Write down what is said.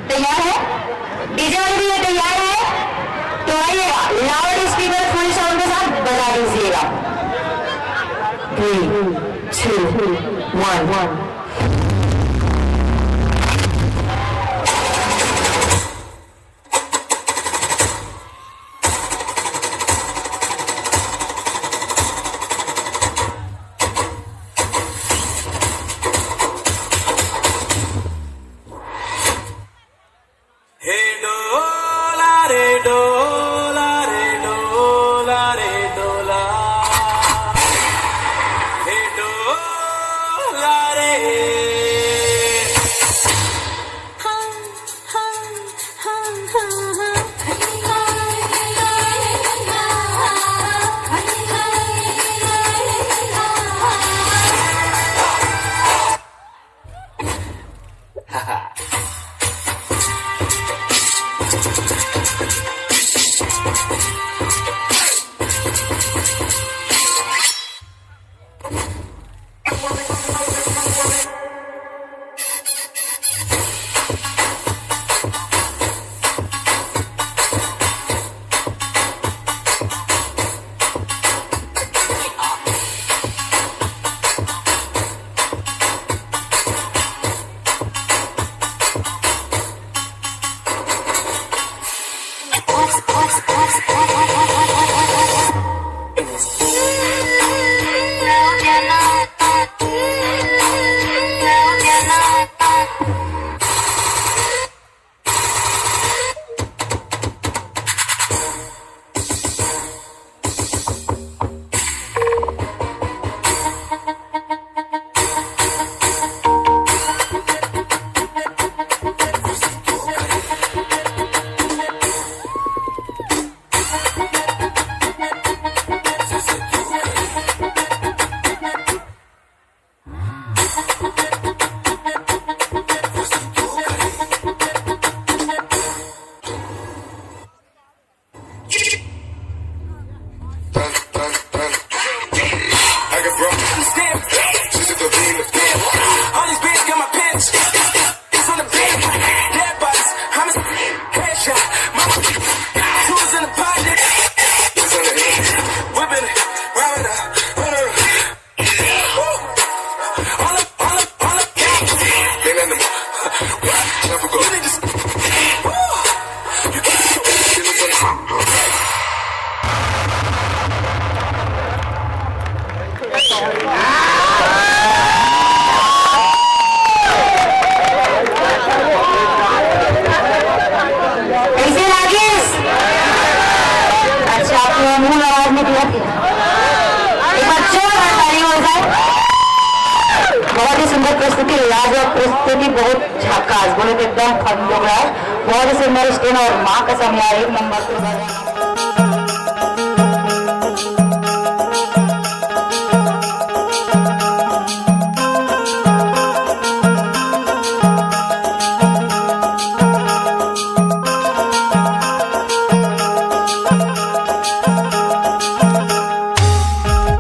तैयार है? डीजे वाले भी तैयार है? तो आइएगा, लाउड स्पीकर फुल साउंड के साथ बजा दीजिएगा। 3, 2, 1। बहुत ही सुंदर प्रस्तुति, लाजवाब प्रस्तुति, बहुत झकास, बोले तो एकदम खत्म हो रहा है। बहुत ही सुंदर स्टेन और माँ का समय 1 नंबर पे